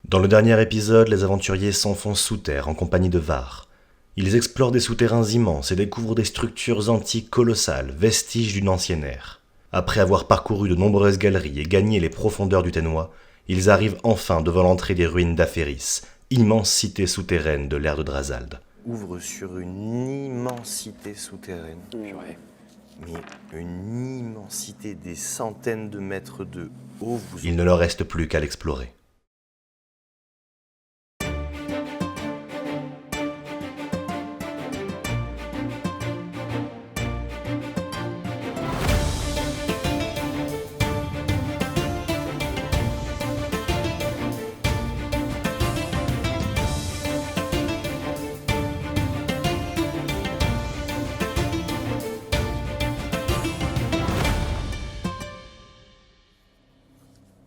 Dans le dernier épisode, les aventuriers s'enfoncent sous terre en compagnie de Var. Ils explorent des souterrains immenses et découvrent des structures antiques colossales, vestiges d'une ancienne ère. Après avoir parcouru de nombreuses galeries et gagné les profondeurs du Ténois, ils arrivent enfin devant l'entrée des ruines d'Aphéris, immense cité souterraine de l'ère de Drazald. Ouvre sur une immensité souterraine. Purée. Mais une immensité, des centaines de mètres de haut. Il ne leur reste plus qu'à l'explorer.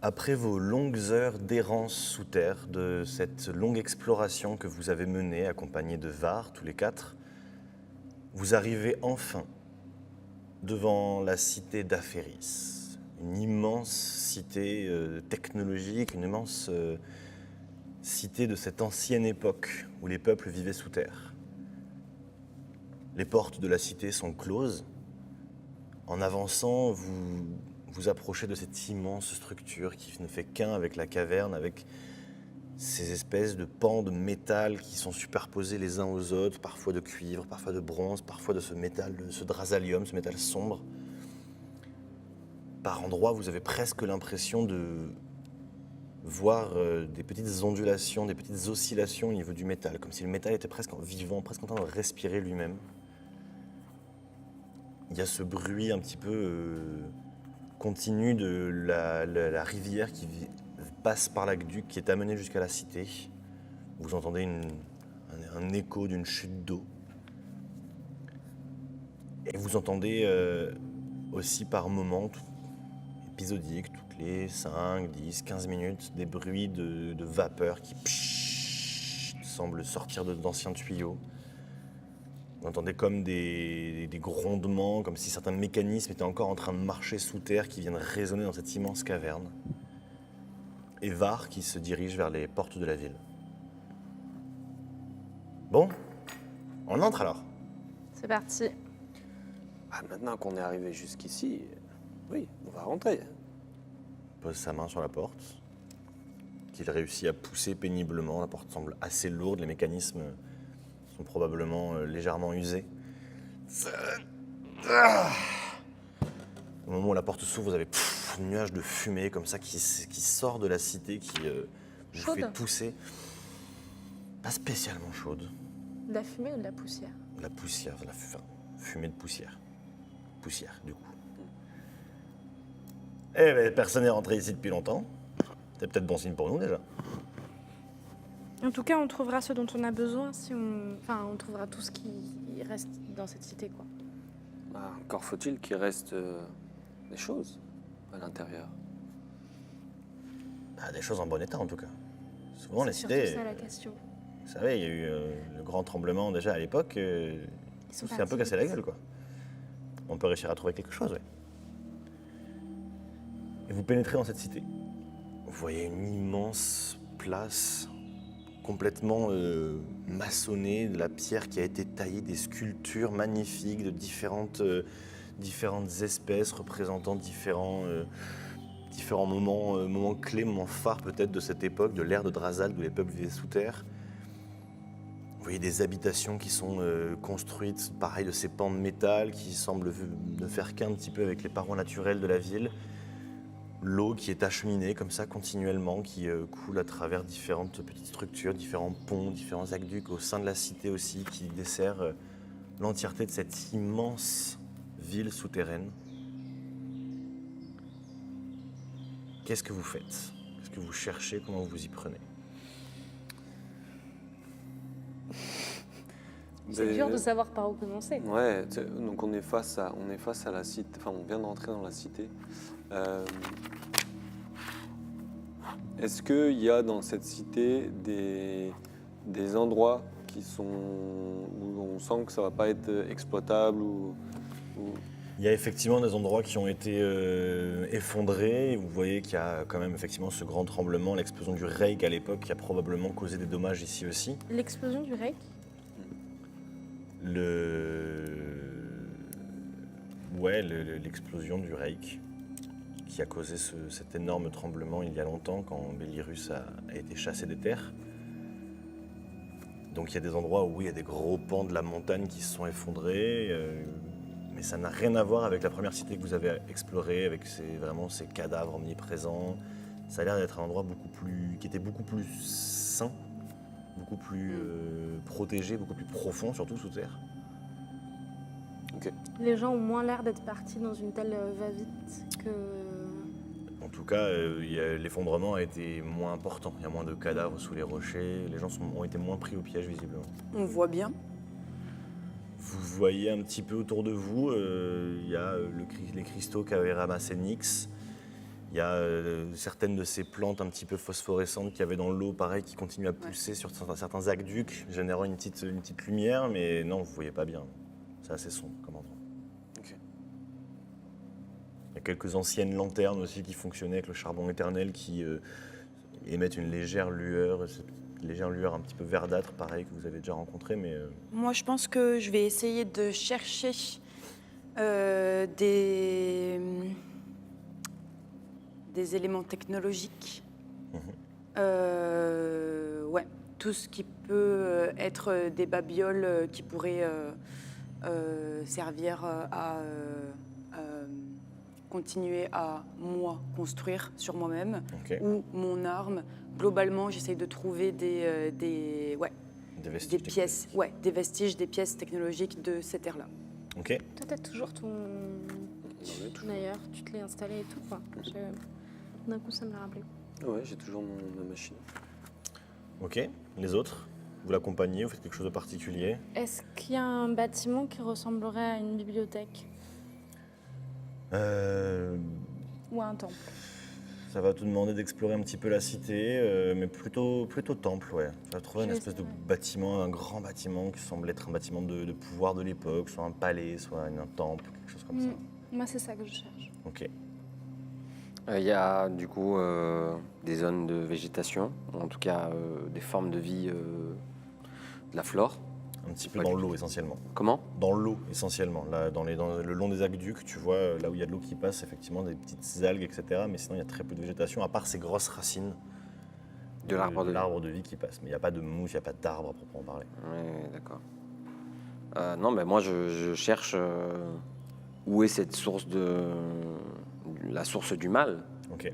Après vos longues heures d'errance sous terre, de cette longue exploration que vous avez menée, accompagnée de Var, tous les quatre, vous arrivez enfin devant la cité d'Aphéris. Une immense cité technologique, une immense cité de cette ancienne époque où les peuples vivaient sous terre. Les portes de la cité sont closes. En avançant, vous approchez de cette immense structure qui ne fait qu'un avec la caverne, avec ces espèces de pans de métal qui sont superposés les uns aux autres, parfois de cuivre, parfois de bronze, parfois de ce métal, de ce drasalium, ce métal sombre. Par endroits, vous avez presque l'impression de voir des petites ondulations, des petites oscillations au niveau du métal, comme si le métal était presque vivant, presque en train de respirer lui-même. Il y a ce bruit un petit peu continu de la rivière qui passe par l'aqueduc, qui est amenée jusqu'à la cité. Vous entendez un écho d'une chute d'eau. Et vous entendez aussi par moments, épisodiques, toutes les 5, 10, 15 minutes, des bruits de vapeur qui semblent sortir d'anciens tuyaux. Vous entendez comme des grondements, comme si certains mécanismes étaient encore en train de marcher sous terre, qui viennent résonner dans cette immense caverne. Et Var qui se dirige vers les portes de la ville. Bon, on entre alors. C'est parti. Ah, maintenant qu'on est arrivé jusqu'ici, oui, on va rentrer. Pose sa main sur la porte, qu'il réussit à pousser péniblement. La porte semble assez lourde, les mécanismes sont probablement légèrement usés. Au moment où la porte s'ouvre, vous avez un nuage de fumée comme ça qui sort de la cité, qui vous Chaude. fait tousser. Pas spécialement chaude. De la fumée ou de la poussière? De la poussière, fumée de poussière. Poussière, du coup. Eh ben, personne n'est rentré ici depuis longtemps. C'est peut-être bon signe pour nous déjà. En tout cas, on trouvera ce dont on a besoin si on... Enfin, on trouvera tout ce qui reste dans cette cité, quoi. Ah, encore faut-il qu'il reste des choses à l'intérieur. Ah, des choses en bon état en tout cas. Souvent les C'est cités, surtout ça la question. vous savez, il y a eu le grand tremblement déjà à l'époque. Ils sont C'est un peu partis cassé la vite. gueule quoi. On peut réussir à trouver quelque chose, ouais. Et vous pénétrez dans cette cité. Vous voyez une immense place complètement maçonnée, de la pierre qui a été taillée, des sculptures magnifiques de différentes espèces représentant différents moments clés, moments phares peut-être de cette époque, de l'ère de Drazald où les peuples vivaient sous terre. Vous voyez des habitations qui sont construites, pareil, de ces pans de métal qui semblent ne faire qu'un petit peu avec les parois naturelles de la ville. L'eau qui est acheminée comme ça continuellement, qui coule à travers différentes petites structures, différents ponts, différents aqueducs au sein de la cité aussi, qui dessert l'entièreté de cette immense ville souterraine. Qu'est-ce que vous faites? Qu'est-ce que vous cherchez? Comment vous y prenez? C'est dur de savoir par où commencer. Ouais, donc on est face à la cité. Enfin, on vient de rentrer dans la cité. Est-ce qu'il y a dans cette cité des endroits qui sont où on sent que ça va pas être exploitable ou Il y a effectivement des endroits qui ont été effondrés. Vous voyez qu'il y a quand même effectivement ce grand tremblement, l'explosion du Reik à l'époque, qui a probablement causé des dommages ici aussi. L'explosion du Reik. L'explosion du Reik qui a causé cet énorme tremblement il y a longtemps quand Bélirus a été chassé des terres. Donc il y a des endroits où il y a des gros pans de la montagne qui se sont effondrés, mais ça n'a rien à voir avec la première cité que vous avez explorée, avec ces cadavres omniprésents. Ça a l'air d'être un endroit qui était beaucoup plus sain, beaucoup plus protégé, beaucoup plus profond, surtout sous terre. Les gens ont moins l'air d'être partis dans une telle va-vite que... En tout cas, l'effondrement a été moins important. Il y a moins de cadavres sous les rochers. Les gens ont été moins pris au piège, visiblement. On voit bien. Vous voyez un petit peu autour de vous, il y a les cristaux qu'avait ramassé Nyx. Il y a certaines de ces plantes un petit peu phosphorescentes qu'il y avait dans l'eau, pareil, qui continuent à pousser sur certains aqueducs, générant une petite lumière, mais non, vous ne voyez pas bien. C'est assez sombre comme endroit. Ok. Il y a quelques anciennes lanternes aussi qui fonctionnaient avec le charbon éternel qui émettent une légère lueur un petit peu verdâtre, pareil, que vous avez déjà rencontré, mais... Moi, je pense que je vais essayer de chercher des éléments technologiques. Ouais, tout ce qui peut être des babioles qui pourraient servir à continuer à, moi, construire sur moi-même, ou mon arme. Globalement, j'essaye de trouver des pièces, des vestiges, des pièces technologiques de cette ère-là. Ok. Toi, t'as toujours ton... D'ailleurs, tu te l'es installé et tout, quoi. D'un coup, ça me l'a rappelé. Ouais, j'ai toujours ma machine. Ok. Les autres, vous l'accompagnez, vous faites quelque chose de particulier? Est-ce qu'il y a un bâtiment qui ressemblerait à une bibliothèque ou à un temple? Ça va te demander d'explorer un petit peu la cité, mais plutôt temple, ouais. Tu vas trouver une espèce de bâtiment, un grand bâtiment qui semble être un bâtiment de pouvoir de l'époque, soit un palais, soit un temple, quelque chose comme ça. Moi, c'est ça que je cherche. Ok. Il y a du coup des zones de végétation, en tout cas des formes de vie de la flore. Un petit peu dans l'eau essentiellement. Comment? Dans l'eau essentiellement. Là, le long des aqueducs, tu vois, là où il y a de l'eau qui passe, effectivement, des petites algues, etc. Mais sinon, il y a très peu de végétation, à part ces grosses racines De l'arbre de vie qui passe. Mais il n'y a pas de mousse, il n'y a pas d'arbre à proprement parler. Oui, d'accord. Non, mais moi je cherche où est cette source la source du mal, Ok.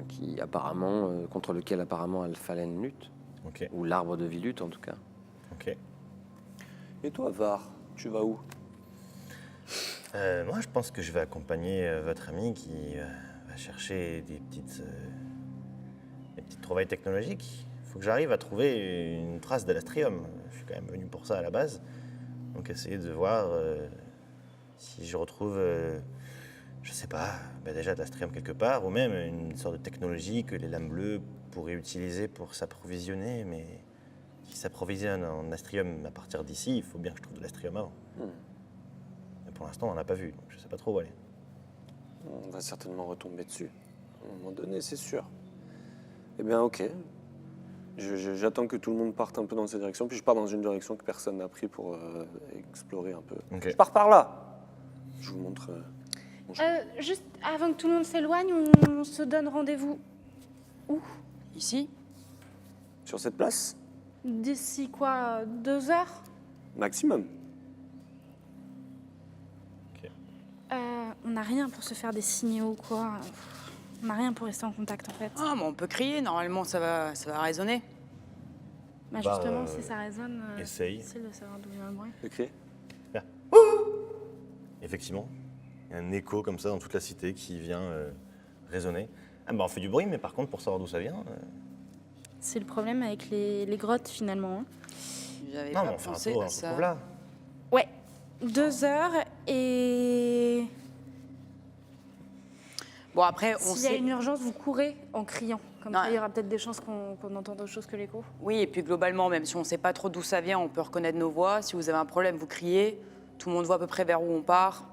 qui apparemment, contre lequel apparemment Alphalène lutte, Ok. ou l'arbre de vie lutte en tout cas. Ok. Et toi, Var, tu vas où? Moi, je pense que je vais accompagner votre ami qui va chercher des petites trouvailles technologiques. Il faut que j'arrive à trouver une trace d'Alastrium. Je suis quand même venu pour ça à la base. Donc, essayer de voir si je retrouve, je sais pas, déjà de l'Astrium quelque part, ou même une sorte de technologie que les Lames Bleues pourraient utiliser pour s'approvisionner. Mais qui s'approvisionne en Astrium à partir d'ici, il faut bien que je trouve de l'Astrium avant. Mais pour l'instant, on n'en a pas vu, donc je sais pas trop où aller. On va certainement retomber dessus. À un moment donné, c'est sûr. Eh bien, ok. J'attends que tout le monde parte un peu dans cette direction, puis je pars dans une direction que personne n'a pris pour explorer un peu. Ok. Je pars par là. Je vous montre mon chemin. Juste avant que tout le monde s'éloigne, on se donne rendez-vous où? Ici? Sur cette place, D'ici quoi, 2 heures? maximum. On n'a rien pour se faire des signaux ou quoi. On n'a rien pour rester en contact en fait. Ah, mais on peut crier, normalement ça va résonner. Bah Bah, justement, si ça résonne, essaye. c'est de savoir d'où vient le bruit. Le crier. Effectivement, il y a un écho comme ça dans toute la cité qui vient résonner. Ah bah on fait du bruit, mais par contre, pour savoir d'où ça vient... C'est le problème avec les grottes finalement. hein. J'avais Non, pas mais on fait un pensé tour, à on se ça. retrouve là. Ouais, 2 heures et... Bon, après, on S'il y a sait. une urgence, vous courez en criant. Comme Non. ça, il y aura peut-être des chances qu'on entende autre chose que l'écho. Oui, et puis globalement, même si on ne sait pas trop d'où ça vient, on peut reconnaître nos voix. Si vous avez un problème, vous criez. Tout le monde voit à peu près vers où on part.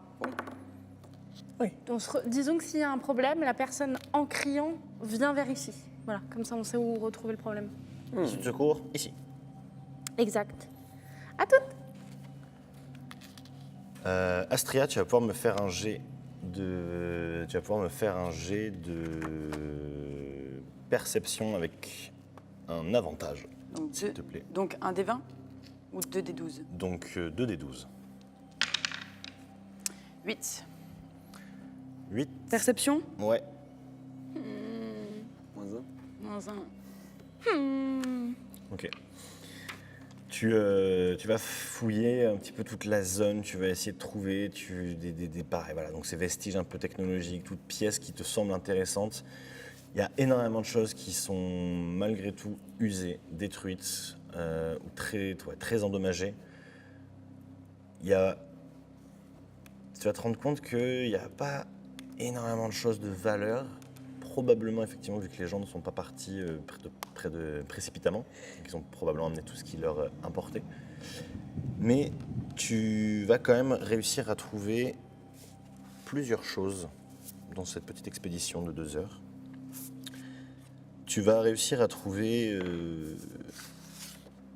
Disons que s'il y a un problème, la personne en criant vient vers ici. Voilà, comme ça on sait où retrouver le problème. Issue de secours, ici. Exact. À toutes. Astria, tu vas pouvoir me faire un jet de perception avec un avantage, Donc, s'il te plaît. Donc un des 20 ou 2 des 12? Donc 2 des 12. 8. 8. Perception? Ouais. Moins 1. Ok. Tu vas fouiller un petit peu toute la zone, tu vas essayer de trouver pareil, voilà, donc ces vestiges un peu technologiques, toutes pièces qui te semblent intéressantes. Il y a énormément de choses qui sont malgré tout usées, détruites ou très endommagées. Tu vas te rendre compte qu'il n'y a pas énormément de choses de valeur. Probablement, effectivement, vu que les gens ne sont pas partis précipitamment, ils ont probablement amené tout ce qui leur importait. Mais tu vas quand même réussir à trouver plusieurs choses dans cette petite expédition de 2 heures. Tu vas réussir à trouver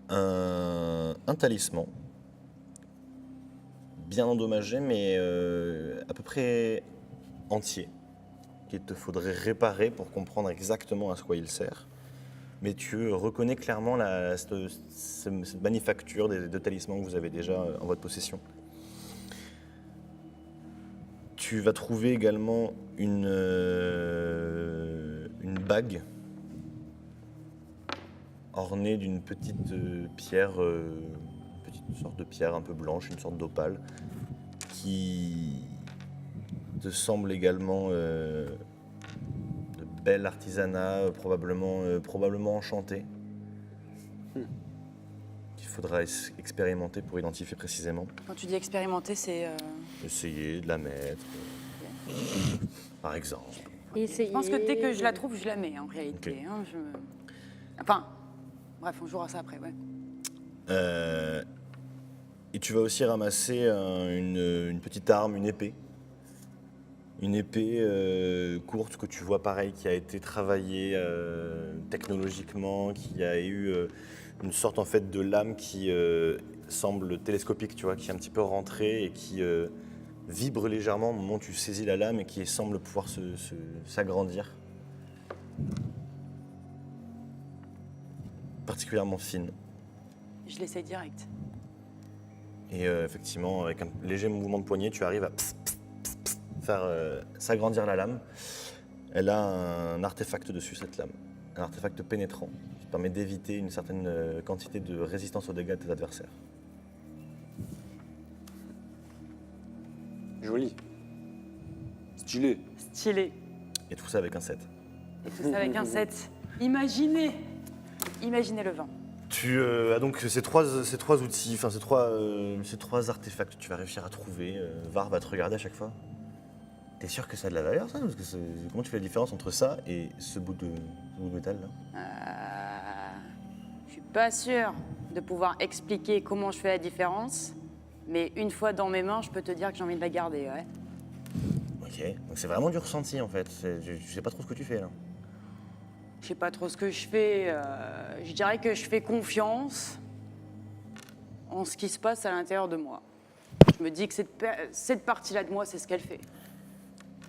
un talisman, bien endommagé, mais à peu près entier, qu'il te faudrait réparer pour comprendre exactement à quoi il sert. Mais tu reconnais clairement cette manufacture des 2 talismans que vous avez déjà en votre possession. Tu vas trouver également une bague ornée d'une petite pierre, une petite sorte de pierre un peu blanche, une sorte d'opale, qui te semble également de bel artisanat, probablement enchanté, qu'il faudra expérimenter pour identifier précisément. Quand tu dis expérimenter, c'est... Essayer de la mettre, par exemple. Je pense que dès que je la trouve, je la mets en réalité. Okay. Hein, Enfin, bref, on jouera ça après, ouais. Et tu vas aussi ramasser une petite arme, une épée. Une épée courte que tu vois pareil, qui a été travaillée technologiquement, qui a eu une sorte en fait de lame qui semble télescopique, tu vois, qui est un petit peu rentrée et qui vibre légèrement au moment où tu saisis la lame et qui semble pouvoir s'agrandir. Particulièrement fine. Je l'essaye direct. Et effectivement, avec un léger mouvement de poignet, tu arrives à faire s'agrandir la lame. Elle a un artefact dessus, cette lame. Un artefact pénétrant qui permet d'éviter une certaine quantité de résistance aux dégâts de tes adversaires. Joli. Stylé. Stylé. Et tout ça avec un 7. Et tout ça avec un 7. Imaginez le vin. Tu as donc ces trois outils, enfin ces trois artefacts que tu vas réussir à trouver. Var va te regarder à chaque fois. T'es sûr que ça a de la valeur, ça? Parce que comment tu fais la différence entre ça et ce bout de métal là? Je suis pas sûre de pouvoir expliquer comment je fais la différence, mais une fois dans mes mains, je peux te dire que j'ai envie de la garder, ouais. Ok, donc c'est vraiment du ressenti en fait. Je sais pas trop ce que tu fais là. Je sais pas trop ce que je fais. Je dirais que je fais confiance en ce qui se passe à l'intérieur de moi. Je me dis que cette partie-là de moi, c'est ce qu'elle fait.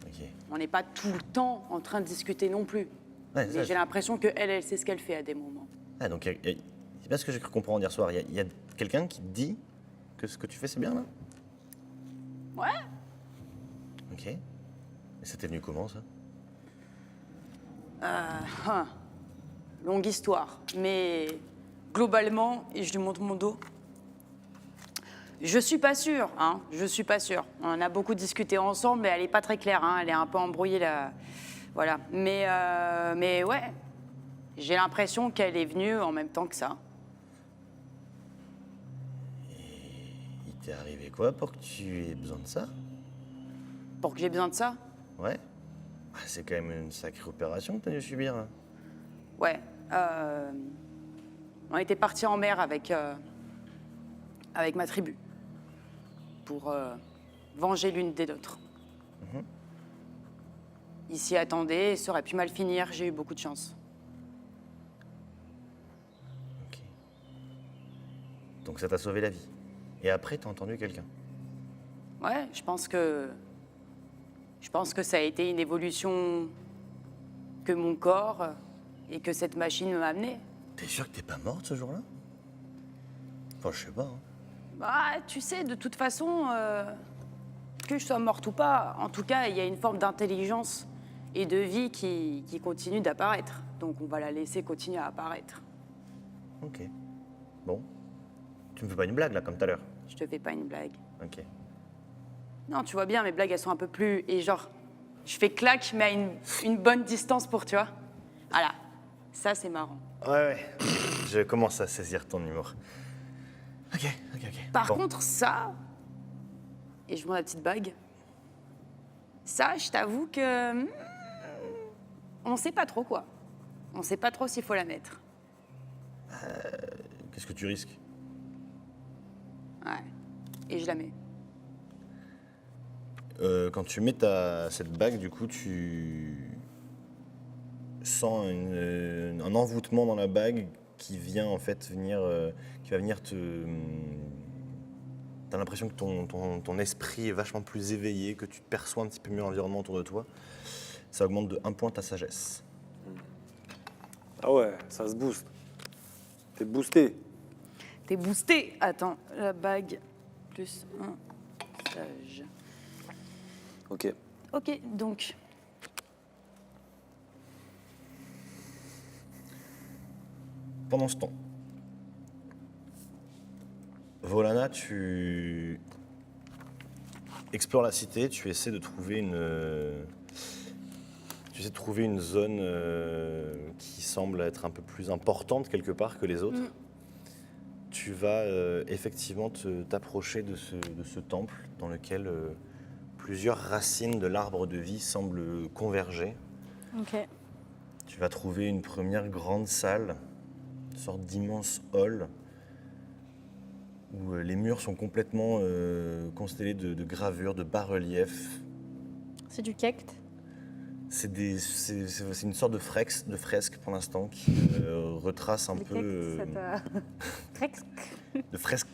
Okay. On n'est pas tout le temps en train de discuter non plus. Ouais, mais j'ai l'impression qu'elle sait ce qu'elle fait à des moments. Ah, donc c'est pas ce que j'ai cru comprendre hier soir. Il y a quelqu'un qui te dit que ce que tu fais, c'est bien là? Ouais. Ok. Et ça t'est venu comment ça? Longue histoire, mais globalement, et je lui montre mon dos, je suis pas sûre, hein, je suis pas sûre. On a beaucoup discuté ensemble, mais elle est pas très claire, hein, elle est un peu embrouillée là, voilà. Mais ouais, j'ai l'impression qu'elle est venue en même temps que ça. Et il t'est arrivé quoi pour que tu aies besoin de ça? Pour que j'ai besoin de ça? Ouais. C'est quand même une sacrée opération que t'as dû subir. Là. Ouais. On était partis en mer avec ma tribu pour venger l'une des autres. Il s'y attendait et ça aurait pu mal finir, j'ai eu beaucoup de chance. Ok. Donc ça t'a sauvé la vie. Et après, t'as entendu quelqu'un? Ouais, je pense que ça a été une évolution que mon corps et que cette machine m'a amené. T'es sûr que t'es pas morte ce jour-là? Enfin, je sais pas. Hein. Bah, tu sais, de toute façon, que je sois morte ou pas, en tout cas, il y a une forme d'intelligence et de vie qui continue d'apparaître. Donc on va la laisser continuer à apparaître. Ok. Bon. Tu me fais pas une blague, là, comme tout à l'heure? Je te fais pas une blague. Ok. Non, tu vois bien, mes blagues, elles sont un peu plus... Et genre, je fais claque, mais à une bonne distance pour, tu vois. Voilà. Ça, c'est marrant. Ouais. Je commence à saisir ton humour. Ok. Par contre, ça... Et je vois la petite bague. Ça, je t'avoue que... on sait pas trop, quoi. On sait pas trop s'il faut la mettre. Qu'est-ce que tu risques? Ouais. Et je la mets. Quand tu mets cette bague, du coup, tu sens un envoûtement dans la bague qui vient en fait qui va venir te... T'as l'impression que ton esprit est vachement plus éveillé, que tu perçois un petit peu mieux l'environnement autour de toi. Ça augmente de 1 point ta sagesse. Ah ouais, ça se booste. T'es boosté. T'es boosté. Attends, la bague plus un sage. Ok. Ok, donc... Pendant ce temps, Volana, tu explores la cité, tu essaies de trouver une zone qui semble être un peu plus importante quelque part que les autres. Tu vas effectivement t'approcher de ce temple dans lequel plusieurs racines de l'arbre de vie semblent converger. Ok. Tu vas trouver une première grande salle, une sorte d'immense hall, où les murs sont complètement constellés de gravures, de bas-reliefs. C'est du kekt. C'est une sorte de fresque pour l'instant qui retrace un Le peu... kekt, ça t'a... de fresques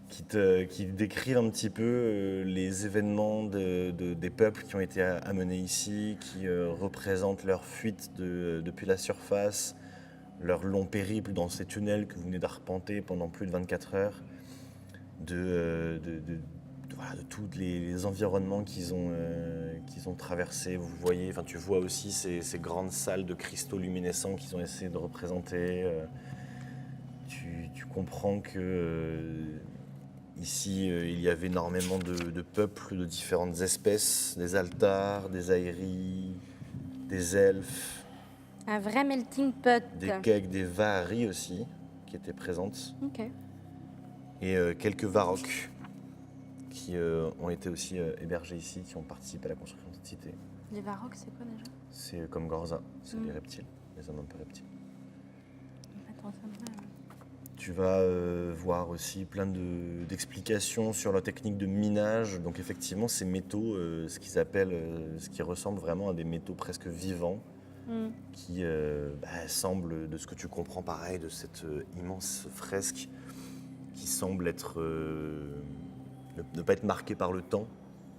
qui décrivent un petit peu les événements des peuples qui ont été amenés ici, qui représentent leur fuite depuis la surface, leur long périple dans ces tunnels que vous venez d'arpenter pendant plus de 24 heures, de tous les environnements qu'ils ont traversés. Vous voyez, enfin, tu vois aussi ces grandes salles de cristaux luminescents qu'ils ont essayé de représenter. Tu comprends que ici, il y avait énormément de peuples de différentes espèces, des altars, des aeris, des elfes, Un vrai melting pot. des Vahari aussi, qui étaient présentes, Ok. et quelques Varroks qui ont été aussi hébergés ici, qui ont participé à la construction de cette cité. Les Varroks, c'est quoi déjà? C'est comme Gorza, c'est les reptiles, les hommes un peu reptiles. Attends, ça me va. Tu vas voir aussi plein d'explications sur la technique de minage. Donc effectivement, ces métaux, ce qu'ils appellent, ce qui ressemble vraiment à des métaux presque vivants, qui semblent, de ce que tu comprends pareil, de cette immense fresque, qui semble être, ne pas être marquée par le temps,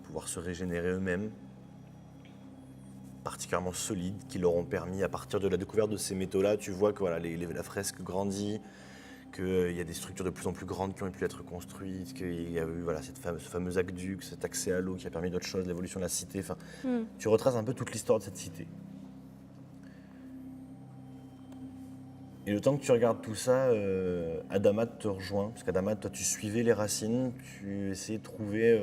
pouvoir se régénérer eux-mêmes, particulièrement solides, qui leur ont permis, à partir de la découverte de ces métaux-là, tu vois que voilà, la fresque grandit, qu'il y a des structures de plus en plus grandes qui ont pu être construites, qu'il y a eu voilà, ce fameux aqueduc, cet accès à l'eau qui a permis d'autres choses, l'évolution de la cité. Enfin, tu retraces un peu toute l'histoire de cette cité. Et le temps que tu regardes tout ça, Adamat te rejoint. Parce qu'Adamat, toi, tu suivais les racines, tu essayais de trouver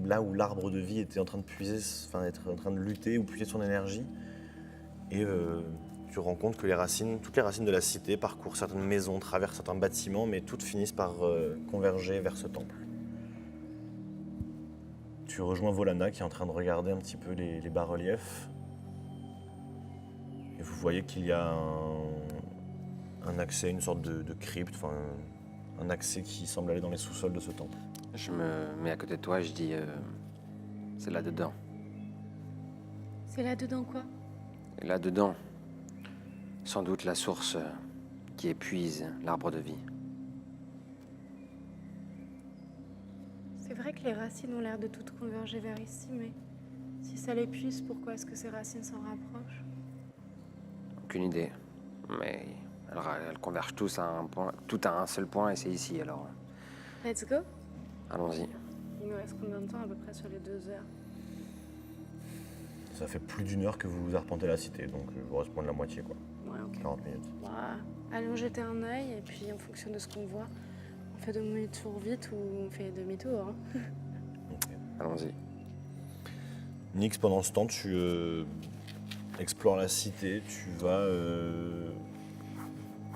là où l'arbre de vie était en train de puiser, enfin, être en train de lutter ou puiser son énergie. Et tu rends compte que toutes les racines de la cité parcourent certaines maisons, traversent certains bâtiments, mais toutes finissent par converger vers ce temple. Tu rejoins Volana qui est en train de regarder un petit peu les bas-reliefs. Et vous voyez qu'il y a un accès, une sorte de crypte, enfin un accès qui semble aller dans les sous-sols de ce temple. Je me mets à côté de toi et je dis C'est là-dedans. C'est là-dedans quoi? Et là-dedans, sans doute la source qui épuise l'arbre de vie. C'est vrai que les racines ont l'air de toutes converger vers ici, mais si ça l'épuise, pourquoi est-ce que ces racines s'en rapprochent? Aucune idée. Mais elles convergent tous à un point, tout à un seul point, et c'est ici, alors. Let's go. Allons-y. Il nous reste combien de temps à peu près sur les 2 heures? Ça fait plus d'1 heure que vous arpentez la cité, donc il vous reste moins de la moitié, quoi. Ouais, ok. 40 minutes. Bah, allons jeter un œil, et puis en fonction de ce qu'on voit, on fait demi-tour vite ou on fait demi-tour. Hein. Ok. Allons-y. Nix, pendant ce temps, tu explores la cité, tu vas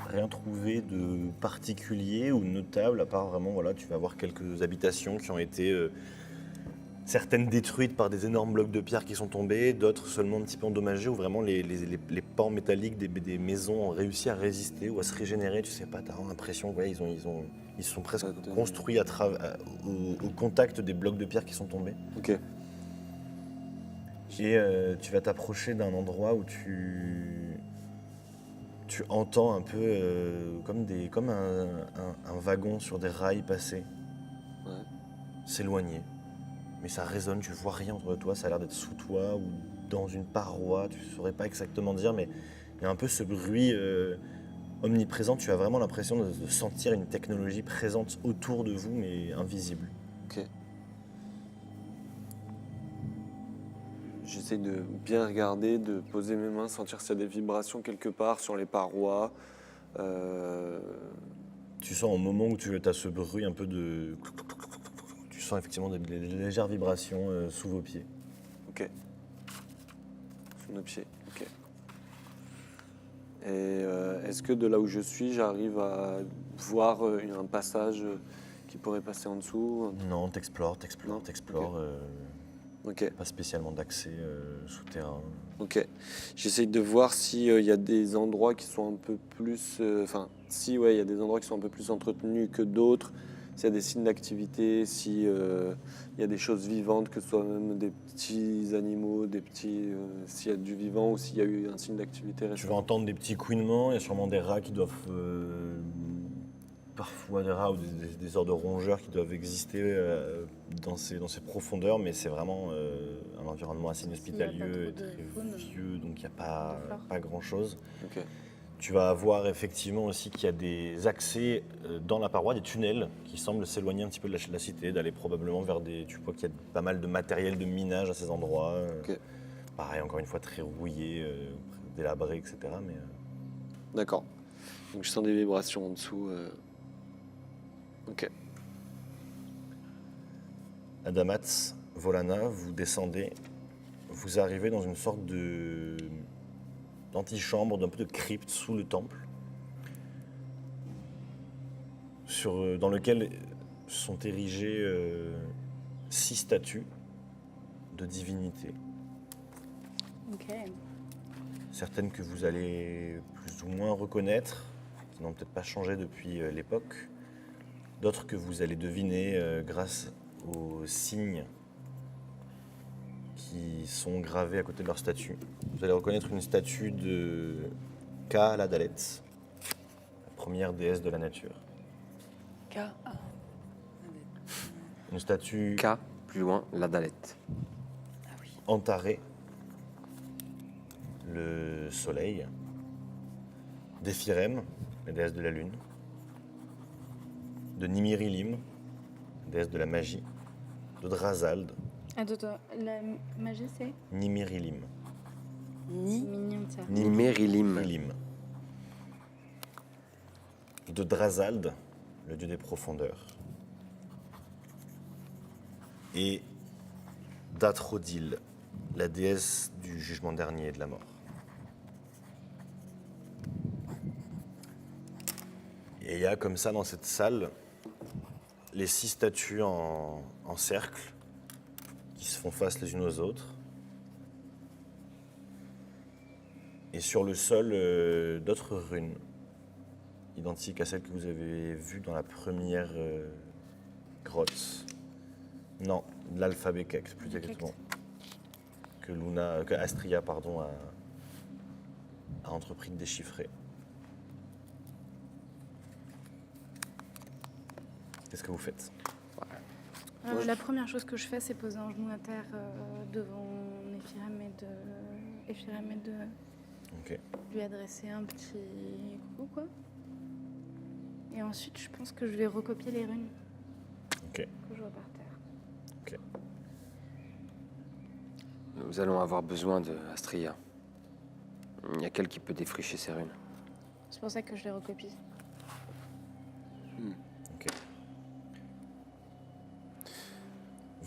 rien trouver de particulier ou de notable, à part vraiment, voilà, tu vas voir quelques habitations qui ont été certaines détruites par des énormes blocs de pierre qui sont tombés, d'autres seulement un petit peu endommagées, où vraiment les pans métalliques des maisons ont réussi à résister ou à se régénérer, tu sais pas, t'as l'impression qu'ils ils sont presque construits au contact des blocs de pierre qui sont tombés. Ok. Et tu vas t'approcher d'un endroit où tu entends un peu comme un wagon sur des rails passer, Ouais. s'éloigner. Mais ça résonne, tu vois rien autour de toi, ça a l'air d'être sous toi ou dans une paroi, tu saurais pas exactement dire, mais il y a un peu ce bruit omniprésent, tu as vraiment l'impression de sentir une technologie présente autour de vous, mais invisible. Ok. J'essaye de bien regarder, de poser mes mains, sentir s'il y a des vibrations quelque part sur les parois. Tu sens au moment où tu as ce bruit un peu de... Tu sens effectivement des légères vibrations sous vos pieds. Ok. Sous nos pieds. Ok. Et est-ce que de là où je suis, j'arrive à voir un passage qui pourrait passer en dessous? Non, t'explores. Non. Ok. Pas spécialement d'accès souterrain. Ok. J'essaye de voir s'il y a des endroits qui sont un peu plus... il y a des endroits qui sont un peu plus entretenus que d'autres, s'il y a des signes d'activité, s'il y a des choses vivantes, que ce soit même des petits animaux, s'il y a du vivant ou s'il y a eu un signe d'activité récent. Tu vas entendre des petits couinements, il y a sûrement des rats qui doivent... parfois des rats ou des sortes de rongeurs qui doivent exister dans ces profondeurs, mais c'est vraiment un environnement assez inhospitalieux et très vieux, donc il n'y a pas grand-chose. Ok. Tu vas voir effectivement aussi qu'il y a des accès dans la paroi, des tunnels qui semblent s'éloigner un petit peu de la cité, d'aller probablement vers des... Tu vois qu'il y a pas mal de matériel de minage à ces endroits. Ok. Pareil, encore une fois, très rouillé, délabré, etc. Mais, D'accord. Donc je sens des vibrations en dessous. Ok. Adamat, Volana, vous descendez, vous arrivez dans une sorte d'antichambre, d'un peu de crypte sous le temple, dans lequel sont érigées 6 statues de divinités. Ok. Certaines que vous allez plus ou moins reconnaître, qui n'ont peut-être pas changé depuis l'époque. D'autres que vous allez deviner grâce aux signes qui sont gravés à côté de leur statue. Vous allez reconnaître une statue de Ka Ladalet, la première déesse de la nature. K. Une statue K, plus loin, la Dalette. Ah oui. Antaré, le soleil, d'Ephirem, la déesse de la lune, de Nimirilim, déesse de la magie, de Drazald, Attends, la magie c'est Nimirilim. mignon ça. Nimérilim. De Drazald, le dieu des profondeurs. Et d'Athrodil, la déesse du jugement dernier et de la mort. Et il y a comme ça dans cette salle les 6 statues en cercle qui se font face les unes aux autres. Et sur le sol, d'autres runes, identiques à celles que vous avez vues dans la première grotte. Non, l'alphabet Kex, plus exactement. Que Astria, pardon, a entrepris de déchiffrer. Qu'est-ce que vous faites? La première chose que je fais, c'est poser un genou à terre devant Ephirem et de lui adresser un petit coucou, quoi. Et ensuite, je pense que je vais recopier les runes que je vois par terre. Nous allons avoir besoin de Astria. Il n'y a qu'elle qui peut défricher ces runes. C'est pour ça que je les recopie.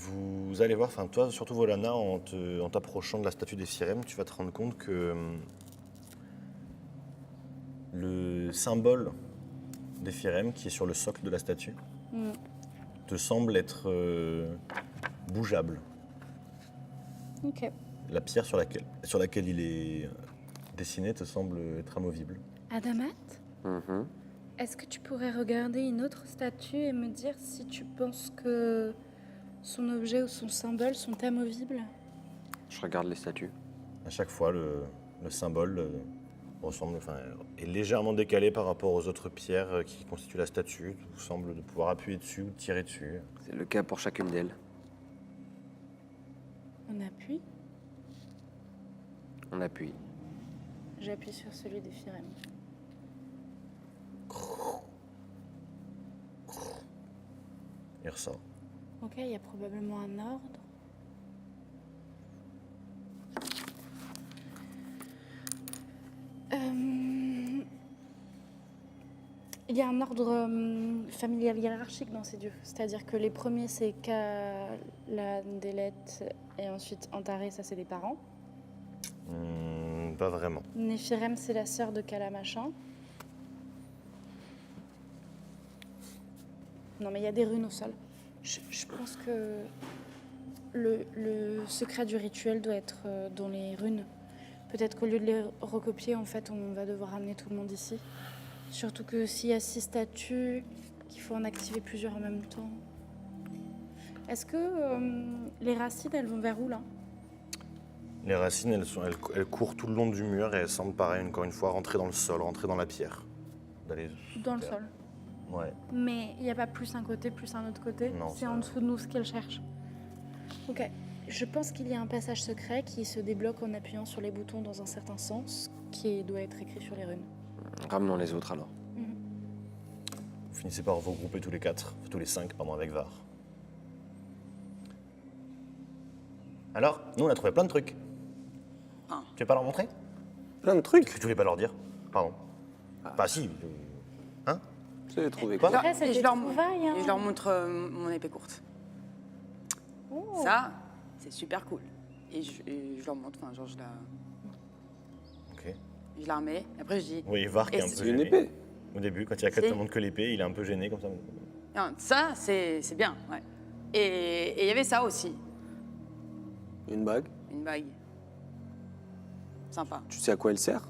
Vous allez voir, enfin toi, surtout Volana, en t'approchant de la statue d'Ephirem, tu vas te rendre compte que le symbole d'Ephirem, qui est sur le socle de la statue, te semble être bougeable. Ok. La pierre sur laquelle il est dessiné te semble être amovible. Adamat, est-ce que tu pourrais regarder une autre statue et me dire si tu penses que son objet ou son symbole sont amovibles? Je regarde les statues. À chaque fois, le symbole est légèrement décalé par rapport aux autres pierres qui constituent la statue. Tout semble de pouvoir appuyer dessus ou tirer dessus. C'est le cas pour chacune d'elles. On appuie. On appuie. J'appuie sur celui d'Ephirem. Il ressort. Ok, il y a probablement un ordre. Il y a un ordre familial hiérarchique dans ces dieux. C'est-à-dire que les premiers, c'est Kala, Delet, et ensuite Antares, ça c'est les parents. Pas vraiment. Nephirem, c'est la sœur de Kala machin. Non, mais il y a des runes au sol. Je pense que le secret du rituel doit être dans les runes. Peut-être qu'au lieu de les recopier, en fait, on va devoir amener tout le monde ici. Surtout que s'il y a 6 statues, qu'il faut en activer plusieurs en même temps. Est-ce que les racines, elles vont vers où, là? Les racines, elles courent tout le long du mur et elles semblent, pareil, encore une fois, rentrer dans le sol, rentrer dans la pierre. Dans le sol. Ouais. Mais il n'y a pas plus un côté, plus un autre côté. Non, c'est en dessous de nous ce qu'elle cherche. Ok. Je pense qu'il y a un passage secret qui se débloque en appuyant sur les boutons dans un certain sens, qui doit être écrit sur les runes. Ramenons les autres alors. Vous finissez par vous regrouper tous les 5, avec Var. Alors, nous on a trouvé plein de trucs. Tu veux pas leur montrer? Plein de trucs. Tu voulais pas leur dire? Pardon. Bah si. Hein? Vous avez trouvé Quoi? quoi? Après, c'est Et des je leur trouvailles, hein. Et je leur montre mon épée courte. Oh. Ça, c'est super cool. Et je leur montre, enfin, genre, je la remets. Après, je dis. Oui, Var qui est un peu C'est une gêné. épée. Au début, quand il y a te montre que l'épée, il est un peu gêné comme ça. Non, ça, c'est bien, ouais. Et il y avait ça aussi, Une bague. une bague. Sympa. Tu sais à quoi elle sert?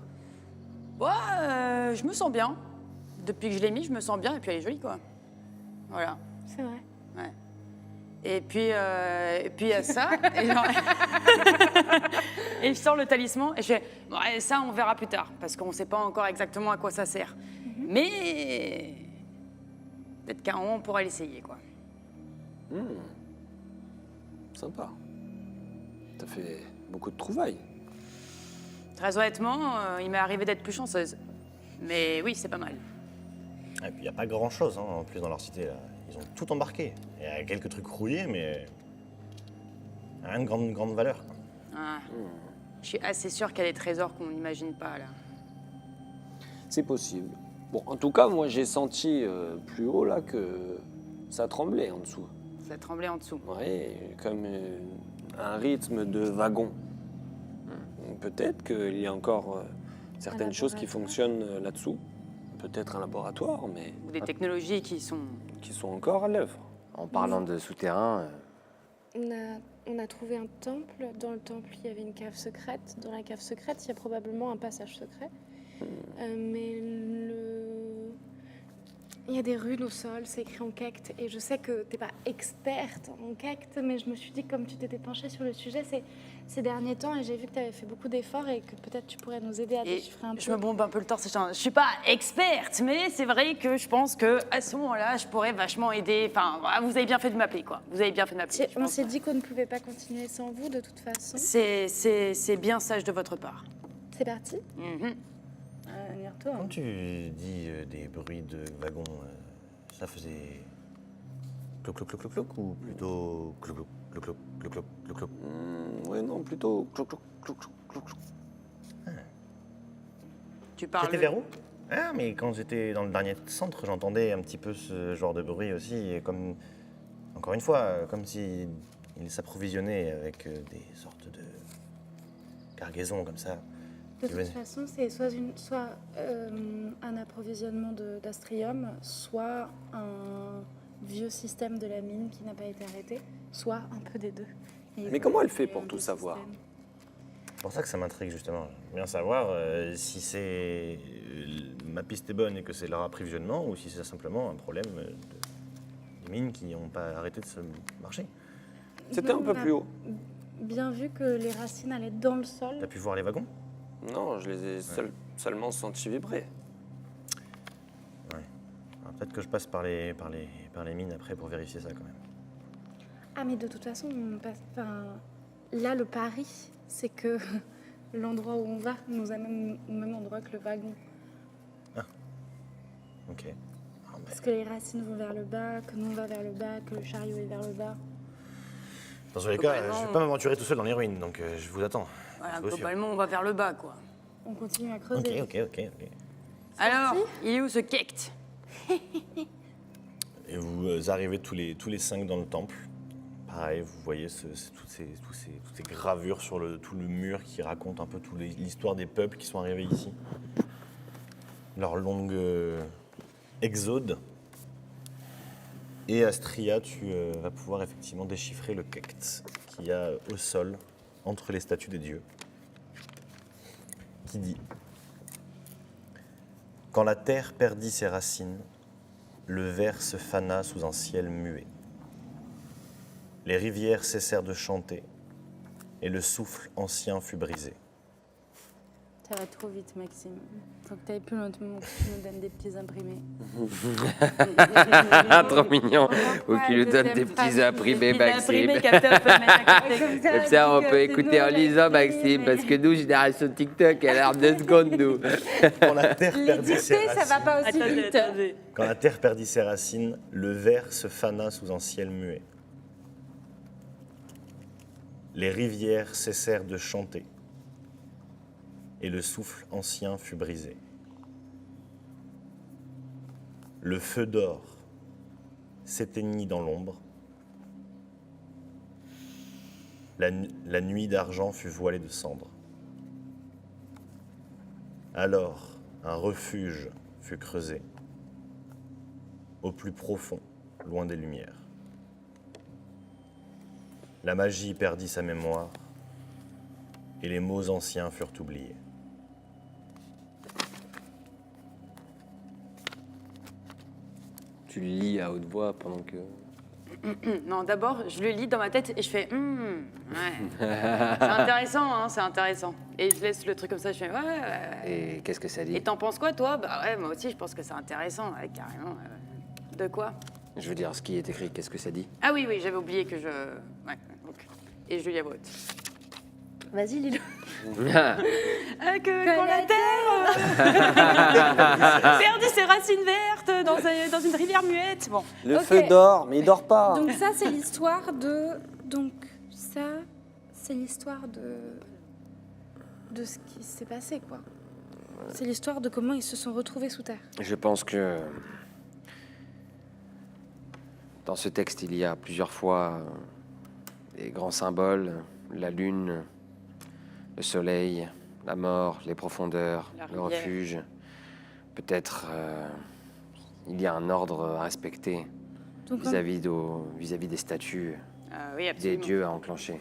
Ouais, je me sens bien. Depuis que je l'ai mis, je me sens bien et puis elle est jolie, quoi. Voilà. C'est vrai. Ouais. Et puis il y a ça. Et je sors le talisman et je fais ouais, ça, on verra plus tard parce qu'on ne sait pas encore exactement à quoi ça sert. Mais peut-être qu'à un moment, on pourra l'essayer, quoi. Sympa. T'as fait beaucoup de trouvailles. Très honnêtement, il m'est arrivé d'être plus chanceuse. Mais oui, c'est pas mal. Et puis il n'y a pas grand-chose en plus dans leur cité. Là. Ils ont tout embarqué. Il y a quelques trucs rouillés, mais rien de grande valeur. Quoi. Ah. Je suis assez sûre qu'il y a des trésors qu'on n'imagine pas, là. C'est possible. Bon, en tout cas, moi, j'ai senti plus haut, là, que ça tremblait en dessous. Ça tremblait en dessous. Oui, comme un rythme de wagon. Peut-être qu'il y a encore certaines choses qui fonctionnent là-dessous. Peut-être un laboratoire, mais Ou des technologies qui sont... qui sont encore à l'œuvre. En parlant de souterrain, On a trouvé un temple. Dans le temple, il y avait une cave secrète. Dans la cave secrète, il y a probablement un passage secret. Mais Il y a des runes au sol, c'est écrit en cacte. Et je sais que t'es pas experte en cacte, mais je me suis dit, comme tu t'étais penchée sur le sujet ces derniers temps, et j'ai vu que tu avais fait beaucoup d'efforts et que peut-être tu pourrais nous aider à déchiffrer un peu. Je me bombe un peu le torse, je suis pas experte, mais c'est vrai que je pense que à ce moment-là, je pourrais vachement aider. Enfin, vous avez bien fait de m'appeler, quoi. Vous avez bien fait de m'appeler. On s'est dit qu'on ne pouvait pas continuer sans vous, de toute façon. C'est bien sage de votre part. C'est parti. On y retourne. Quand tu dis des bruits de wagons, ça faisait cloc cloc cloc cloc cloc ou plutôt cloc cloc cloc cloc cloc cloc cloc cloc? Ouais, non, plutôt cloc cloc cloc cloc cloc. Tu parles. C'était vers où? Ah, mais quand j'étais dans le dernier centre, j'entendais un petit peu ce genre de bruit aussi, et comme, encore une fois, comme si il s'approvisionnait avec des sortes de cargaisons comme ça. De toute façon, c'est soit un approvisionnement d'astrium, soit un vieux système de la mine qui n'a pas été arrêté, soit un peu des deux. Mais comment elle fait pour tout savoir? C'est pour ça que ça m'intrigue justement. J'aimerais bien savoir si c'est ma piste est bonne et que c'est leur approvisionnement ou si c'est simplement un problème des mines qui n'ont pas arrêté de se marcher. C'était un peu plus haut. Bien vu que les racines allaient dans le sol. T'as pu voir les wagons? Non, je les ai seulement sentis vibrer. Ouais. Alors, peut-être que je passe par les mines après pour vérifier ça quand même. Ah, mais de toute façon, là, le pari, c'est que l'endroit où on va nous amène au même endroit que le wagon. Ah, ok. Parce que les racines vont vers le bas, que nous on va vers le bas, que le chariot est vers le bas. Dans tous les cas, je ne vais pas m'aventurer tout seul dans les ruines, donc je vous attends. Voilà, globalement, on va vers le bas, quoi. On continue à creuser. Ok. Alors, il est où ce kect? Et vous arrivez tous les 5 dans le temple. Pareil, vous voyez toutes ces gravures sur tout le mur qui racontent un peu l'histoire des peuples qui sont arrivés ici. Leur longue exode. Et Astria, tu vas pouvoir effectivement déchiffrer le kect qu'il y a au sol, entre les statues des dieux, qui dit « Quand la terre perdit ses racines, le ver se fana sous un ciel muet. Les rivières cessèrent de chanter, et le souffle ancien fut brisé. » Ça va trop vite, Maxime. Faut que tu ailles plus lentement, que tu nous donnes des petits imprimés. Trop mignon. Ou qu'il nous donne des petits imprimés, Maxime. Comme ça, on peut écouter en lisant, Maxime, parce que nous, génération TikTok, elle a l'air 2 secondes, nous. Quand la terre perdit ses racines, ça va pas aussi vite. Quand la terre perdit ses racines, le ver se fana sous un ciel muet. Les rivières cessèrent de chanter, et le souffle ancien fut brisé. Le feu d'or s'éteignit dans l'ombre. La nuit d'argent fut voilée de cendres. Alors, un refuge fut creusé, au plus profond, loin des lumières. La magie perdit sa mémoire, et les mots anciens furent oubliés. Tu le lis à haute voix pendant que... Non, d'abord, je le lis dans ma tête et je fais ouais. C'est intéressant, hein, c'est intéressant. Et je laisse le truc comme ça, je fais ouais. Et qu'est-ce que ça dit? Et t'en penses quoi, toi? Bah ouais, moi aussi, je pense que c'est intéressant, ouais, carrément. De quoi? Je veux dire, ce qui est écrit, qu'est-ce que ça dit? Ah oui, j'avais oublié que je... Ouais, ok. Et je lui lis à voix haute. Vas-y, Lilo. Quand la terre perdit ses racines vertes dans une rivière muette. Bon. Le feu dort, mais il dort pas. Donc ça, c'est l'histoire de... Donc ça, c'est l'histoire de ce qui s'est passé, quoi. C'est l'histoire de comment ils se sont retrouvés sous terre. Je pense que dans ce texte, il y a plusieurs fois des grands symboles, la lune, le soleil, la mort, les profondeurs, le refuge. Peut-être il y a un ordre à respecter vis-à-vis des statues, oui, des dieux à enclencher.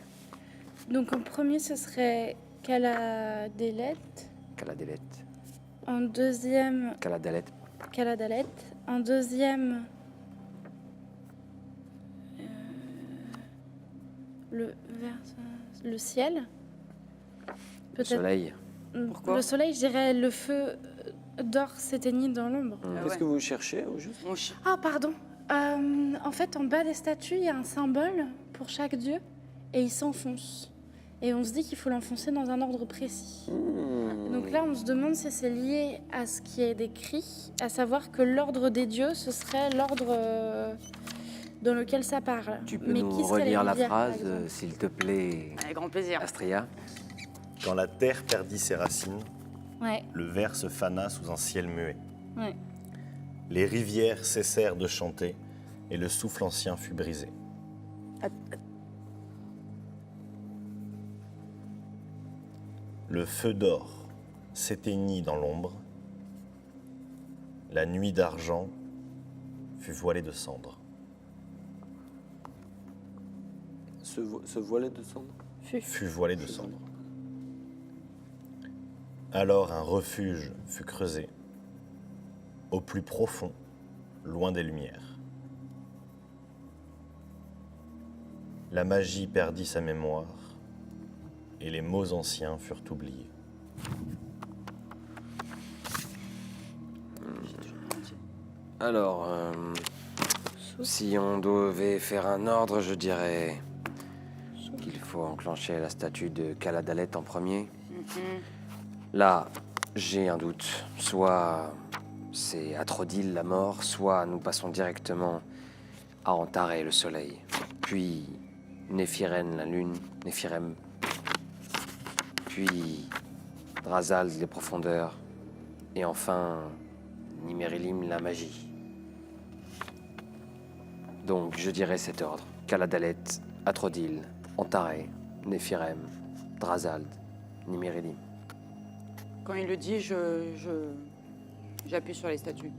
Donc en premier, ce serait Caladelette. Caladelette. En deuxième, Caladelette. Caladalet. Un deuxième, le ciel. Le soleil. Pourquoi Le soleil, je dirais le feu d'or s'éteignit dans l'ombre. Qu'est-ce que vous cherchez au juste? Ah, pardon. En fait, en bas des statues, il y a un symbole pour chaque dieu et il s'enfonce. Et on se dit qu'il faut l'enfoncer dans un ordre précis. Donc là, on se demande si c'est lié à ce qui est décrit, à savoir que l'ordre des dieux, ce serait l'ordre dans lequel ça parle. Tu peux Mais nous qui seraient les relire la rivières, par phrase, exemple s'il te plaît, Avec grand plaisir. Astria? Quand la terre perdit ses racines, Ouais, le ver se fana sous un ciel muet. ouais. Les rivières cessèrent de chanter et le souffle ancien fut brisé. Le feu d'or s'éteignit dans l'ombre. La nuit d'argent fut voilée de cendres. Ce volet de cendre? Fut voilée de cendres. Alors un refuge fut creusé, au plus profond, loin des lumières. La magie perdit sa mémoire, et les mots anciens furent oubliés. Alors, si on devait faire un ordre, je dirais qu'il faut enclencher la statue de Caladalet en premier. Là, j'ai un doute. Soit c'est Atrodil la mort, soit nous passons directement à Antaré le soleil. Puis Néphiren la lune, Néphirem. Puis Drazald les profondeurs. Et enfin Nimérilim la magie. Donc je dirais cet ordre. Caladalet, Atrodil, Antaré, Néphirem, Drazald, Nimérilim. Quand il le dit, j'appuie sur les statues.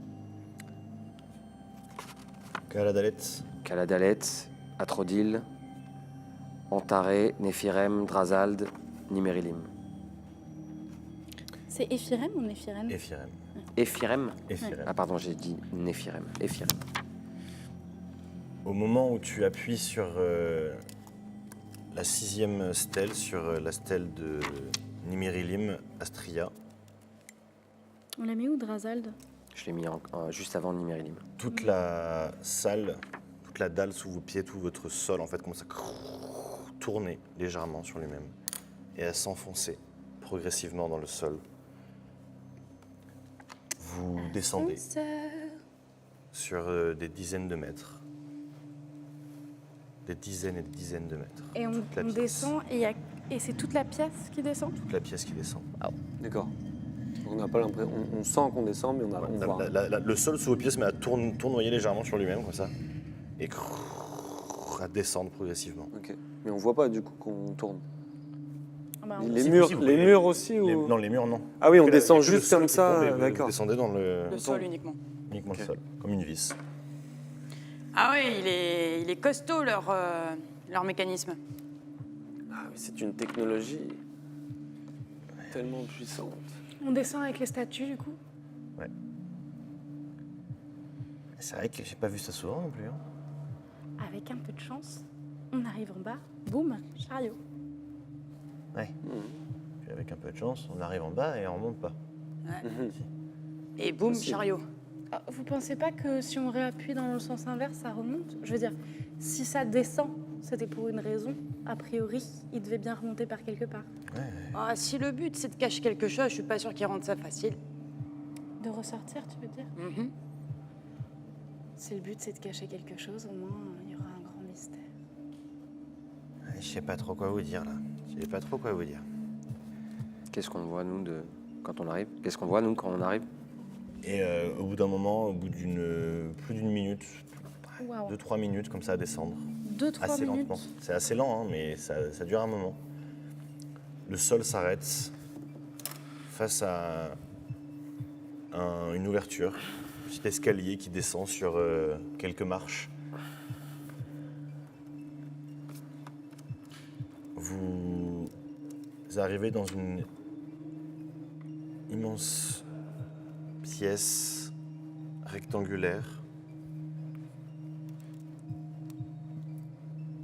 Caladalet, Caladalet, Atrodil, Antaré, Néphirem, Drazald, Nimérilim. C'est Éphirem ou Néphirem? Éphirem. Éphirem? Éphirem. Ah pardon, j'ai dit Néphirem. Éphirem. Au moment où tu appuies sur la 6e stèle, sur la stèle de Nimérilim, Astria, On l'a mis où, Drazald? Je l'ai mis juste avant Nimérilim. toute la salle, toute la dalle sous vos pieds, tout votre sol, en fait, commence à tourner légèrement sur lui-même et à s'enfoncer progressivement dans le sol. Vous descendez sur des dizaines de mètres. Des dizaines et des dizaines de mètres. Et on Toute la pièce. descend et c'est toute la pièce qui descend? Toute la pièce qui descend. D'accord. On n'a pas l'impression. On sent qu'on descend, mais on voit. Le sol sous vos pieds se met à tournoyer légèrement sur lui-même, comme ça. Et à descendre progressivement. Ok. Mais on voit pas du coup qu'on tourne. Ah bah, Les Si, murs, si, vous les voyez. murs aussi ou... Non, les murs, non. Ah oui, on Que descend que le juste sol comme qui ça, tombe et vous d'accord. descendez dans le Sol uniquement. uniquement Ok. le sol, comme une vis. Ah oui, il est costaud leur mécanisme. Ah oui, c'est une technologie tellement puissante. On descend avec les statues, du coup? C'est vrai que j'ai pas vu ça souvent non plus. Hein. Avec un peu de chance, on arrive en bas, boum, chariot. Ouais. Puis avec un peu de chance, on arrive en bas et on remonte pas. Et boum, Possible. chariot. Ah, vous pensez pas que si on réappuie dans le sens inverse, ça remonte? Je veux dire, si ça descend, c'était pour une raison. A priori, il devait bien remonter par quelque part. Ah, si le but c'est de cacher quelque chose, je suis pas sûre qu'ils rendent ça facile. De ressortir, tu veux dire? Mhm. Si le but c'est de cacher quelque chose, au moins il y aura un grand mystère. Je sais pas trop quoi vous dire là. Je sais pas trop quoi vous dire. Qu'est-ce qu'on voit, nous, quand on arrive? Qu'est-ce qu'on voit, nous, quand on arrive? Et au bout d'un moment, au bout plus d'une minute, Waouh. 2-3 minutes comme ça à descendre. 2-3 Assez minutes. lentement. C'est assez lent, hein, mais ça dure un moment. Le sol s'arrête face à une ouverture, un petit escalier qui descend sur quelques marches. Vous arrivez dans une immense pièce rectangulaire.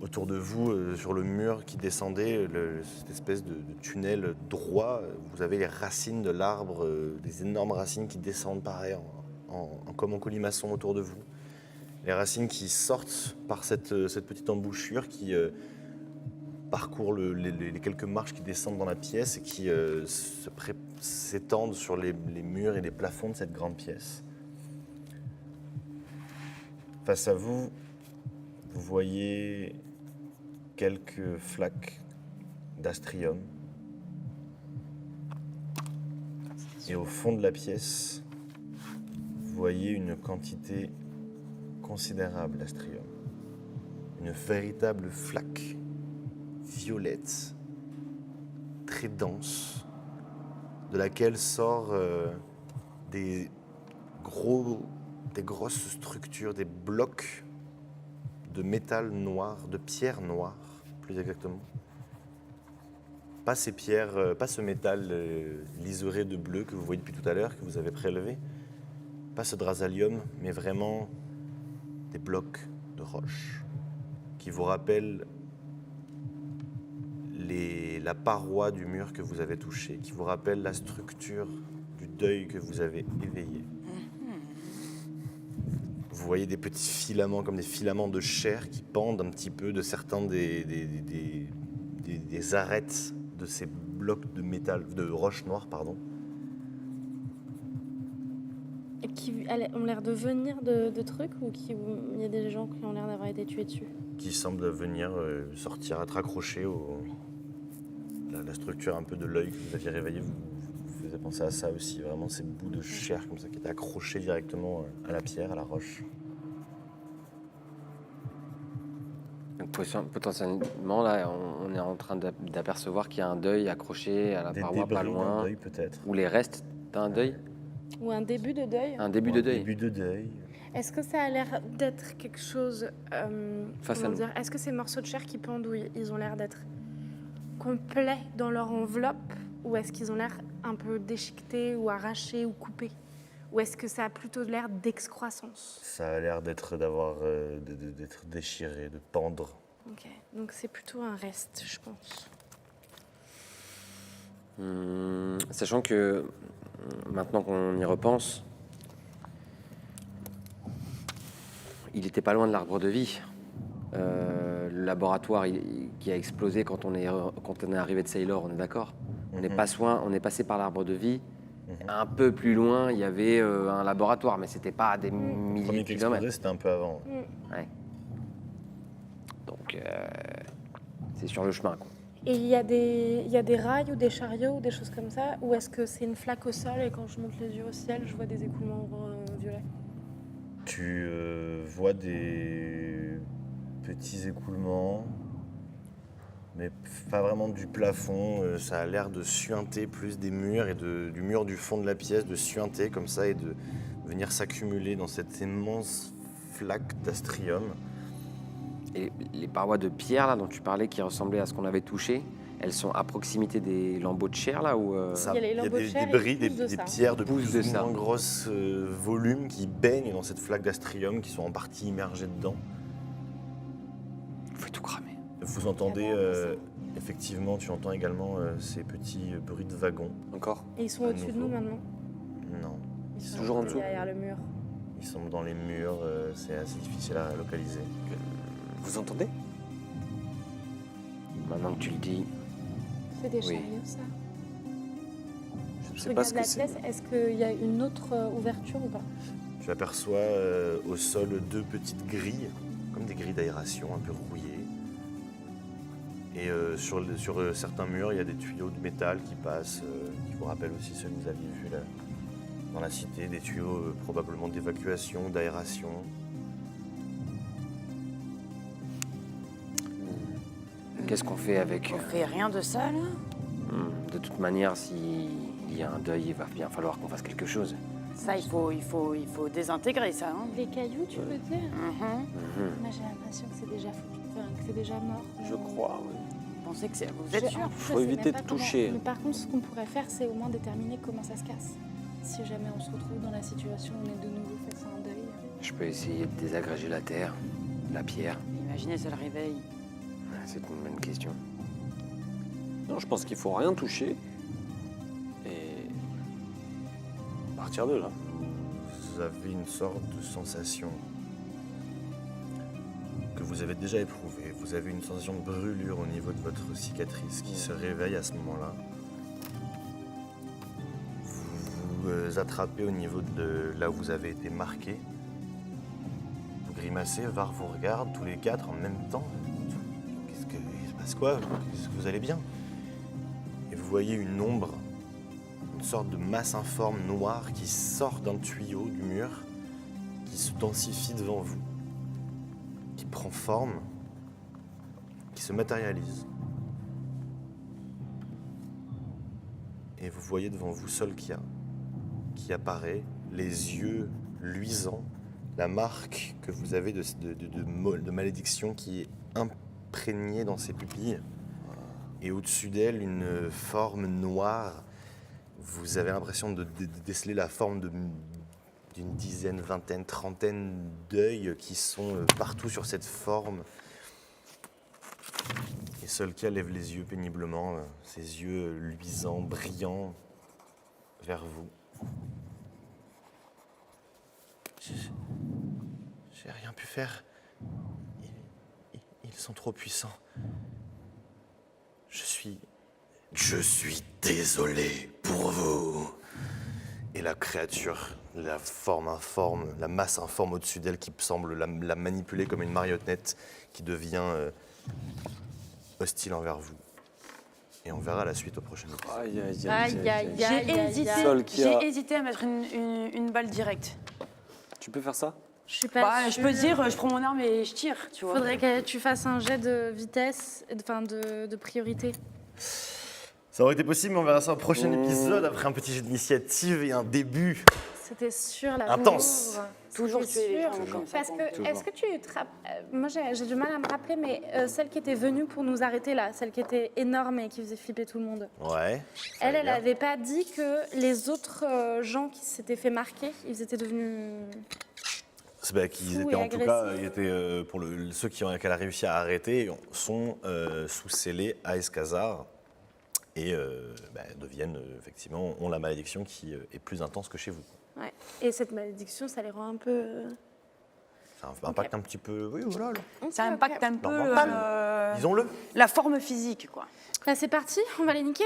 Autour de vous, sur le mur qui descendait, cette espèce de tunnel droit, vous avez les racines de l'arbre, des énormes racines qui descendent pareil, comme en colimaçon autour de vous. Les racines qui sortent par cette petite embouchure qui parcourt les quelques marches qui descendent dans la pièce et qui s'étendent sur les murs et les plafonds de cette grande pièce. Face à vous, vous voyez quelques flaques d'astrium. Et au fond de la pièce, vous voyez une quantité considérable d'astrium. Une véritable flaque violette, très dense, de laquelle sortent des grosses structures, des blocs de métal noir, de pierre noire, plus exactement. Pas ces pierres, pas ce métal liseré de bleu que vous voyez depuis tout à l'heure, que vous avez prélevé. Pas ce drasalium, mais vraiment des blocs de roche qui vous rappellent la paroi du mur que vous avez touché, qui vous rappellent la structure du deuil que vous avez éveillé. Vous voyez des petits filaments, comme des filaments de chair qui pendent un petit peu de certains des arêtes de ces blocs de métal, de roche noire, pardon. Et qui ont l'air de venir de trucs ou il y a des gens qui ont l'air d'avoir été tués dessus? Qui semblent venir sortir, être accrochés la structure un peu de l'œil que vous aviez réveillé. Vous faisiez penser à ça aussi, vraiment ces bouts de chair comme ça qui étaient accrochés directement à la pierre, à la roche. Donc potentiellement, là, on est en train d'apercevoir qu'il y a un deuil accroché à la paroi pas loin. Un deuil peut-être. Ou les restes d'un deuil. Ou un début de deuil? Un début de deuil. Un début de deuil. Est-ce que ça a l'air d'être quelque chose... Face à nous. Est-ce que ces morceaux de chair qui pendouillent, ils ont l'air d'être complets dans leur enveloppe? Ou est-ce qu'ils ont l'air un peu déchiquetés ou arrachés ou coupés? Ou est-ce que ça a plutôt l'air d'excroissance? Ça a l'air d'être déchiré, de pendre. Ok, donc c'est plutôt un reste, je pense. Sachant que, maintenant qu'on y repense, il n'était pas loin de l'arbre de vie. Le laboratoire qui a explosé quand on est arrivé de Sailor, on est d'accord? On est passé par l'arbre de vie. Un peu plus loin, il y avait un laboratoire, mais c'était pas à des milliers de kilomètres. C'était un peu avant. Ouais. Donc, c'est sur le chemin, quoi. Et il y a des rails ou des chariots ou des choses comme ça? Ou est-ce que c'est une flaque au sol et quand je monte les yeux au ciel, je vois des écoulements violets? Tu vois des petits écoulements, mais pas vraiment du plafond. Ça a l'air de suinter plus des murs et du mur du fond de la pièce, de suinter comme ça et de venir s'accumuler dans cette immense flaque d'astrium. Et les parois de pierre là dont tu parlais, qui ressemblaient à ce qu'on avait touché, elles sont à proximité des lambeaux de chair là où Il y a les lambeaux de chair, des bris, ils poussent des de ça. pierres de Poussent plus de ou ça. moins grosses volumes qui baignent dans cette flaque d'astrium, qui sont en partie immergées dedans. il faut tout cramer. Vous entendez, effectivement, tu entends également ces petits bruits de wagons. Encore? Et ils sont au-dessus de nous maintenant? Non, Ils sont toujours en dessous? derrière le mur. ils sont dans les murs, c'est assez difficile à localiser. Vous entendez? Maintenant que tu le dis, C'est des Oui. chariots, ça? Je Je sais pas regarde ce la que c'est. pièce, est-ce qu'il y a une autre ouverture ou pas? Tu aperçois au sol deux petites grilles, comme des grilles d'aération un peu rouillées. Et sur certains murs, il y a des tuyaux de métal qui passent, qui vous rappellent aussi ceux que vous aviez vus là, dans la cité, des tuyaux probablement d'évacuation, d'aération. qu'est-ce qu'on fait avec... On fait rien de ça, là? De toute manière, s'il y a un deuil, il va bien falloir qu'on fasse quelque chose. Ça, il faut désintégrer ça. Hein. Les cailloux, tu veux dire? Mhm. Moi, j'ai l'impression que c'est déjà foutu, enfin, que c'est déjà mort. Je crois, oui. Vous pensez que c'est... Vous êtes sûr? Faut éviter de toucher. Mais par contre, ce qu'on pourrait faire, c'est au moins déterminer comment ça se casse. Si jamais on se retrouve dans la situation où on est de nouveau face à un Je peux essayer de désagréger la terre, la pierre. Imaginez, ça le réveille. C'est une bonne question. Non, je pense qu'il faut rien toucher et partir de là. Vous avez une sorte de sensation que vous avez déjà éprouvée. Vous avez une sensation de brûlure au niveau de votre cicatrice qui se réveille à ce moment-là. Vous vous attrapez au niveau de là où vous avez été marqué. Vous grimacez, Var vous regarde, tous les quatre en même temps. Il se passe quoi? Est-ce que vous allez bien? Et vous voyez une ombre, une sorte de masse informe noire qui sort d'un tuyau du mur, qui se densifie devant vous, qui prend forme, qui se matérialise. Et vous voyez devant vous Solkia, qui apparaît, les yeux luisants, la marque que vous avez de malédiction qui est imprégnée dans ses pupilles. Et au-dessus d'elle, une forme noire. Vous avez l'impression de déceler la forme d'une dizaine, vingtaine, trentaine d'œils qui sont partout sur cette forme. Et Solkia lève les yeux péniblement, ses yeux luisants, brillants, vers vous. J'ai rien pu faire. Ils sont trop puissants. Je suis désolé pour vous. Et la créature, la forme informe, la masse informe au-dessus d'elle qui semble la manipuler comme une marionnette qui devient hostile envers vous. Et on verra la suite au prochain épisode. Aïe, aïe, aïe, aïe, aïe. J'ai hésité à mettre une balle directe. Tu peux faire ça? Je suis pas je peux dire, je prends mon arme et je tire, tu vois. Faudrait que tu fasses un jet de vitesse, enfin de priorité. Ça aurait été possible, mais on verra ça au prochain épisode, après un petit jet d'initiative et un début. C'était sûr, la intense. pauvre. Toujours C'était tuer les sûr. gens comme ça. Parce que, est-ce que tu te rappelles... Moi, j'ai du mal à me rappeler, mais celle qui était venue pour nous arrêter là, celle qui était énorme et qui faisait flipper tout le monde. Ouais. Elle avait pas dit que les autres gens qui s'étaient fait marquer, ils étaient devenus... Qu'ils fous étaient et en tout cas, agressifs. pour ceux qu'elle a réussi à arrêter, sont sous scellés à Escazar et deviennent effectivement, ont la malédiction qui est plus intense que chez vous. Ouais. Et cette malédiction, ça les rend un peu... Ça impacte un petit peu, oui, voilà. Ça impacte un peu Disons-le. la forme physique, quoi. Là, c'est parti, on va les niquer.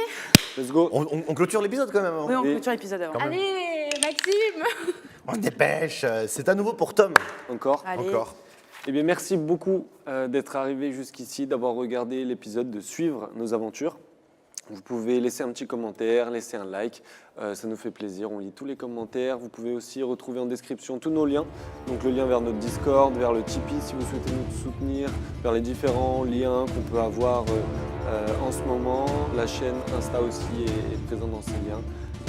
Let's go. On clôture l'épisode quand même. Hein. Oui, on clôture l'épisode avant. Allez, Maxime. On se dépêche. C'est à nouveau pour Tom. Encore. Allez. Encore. Eh bien, merci beaucoup d'être arrivé jusqu'ici, d'avoir regardé l'épisode, de suivre nos aventures. Vous pouvez laisser un petit commentaire, laisser un like, ça nous fait plaisir, on lit tous les commentaires. Vous pouvez aussi retrouver en description tous nos liens, donc le lien vers notre Discord, vers le Tipeee si vous souhaitez nous soutenir, vers les différents liens qu'on peut avoir en ce moment. La chaîne Insta aussi est présente dans ces liens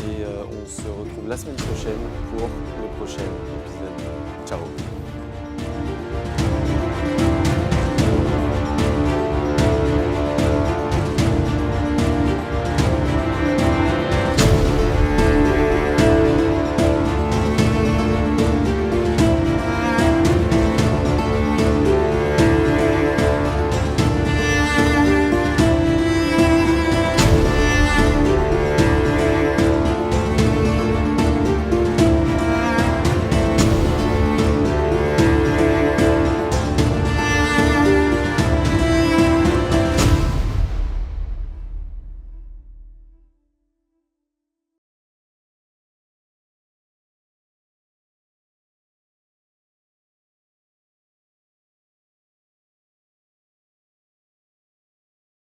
et on se retrouve la semaine prochaine pour le prochain épisode. Ciao.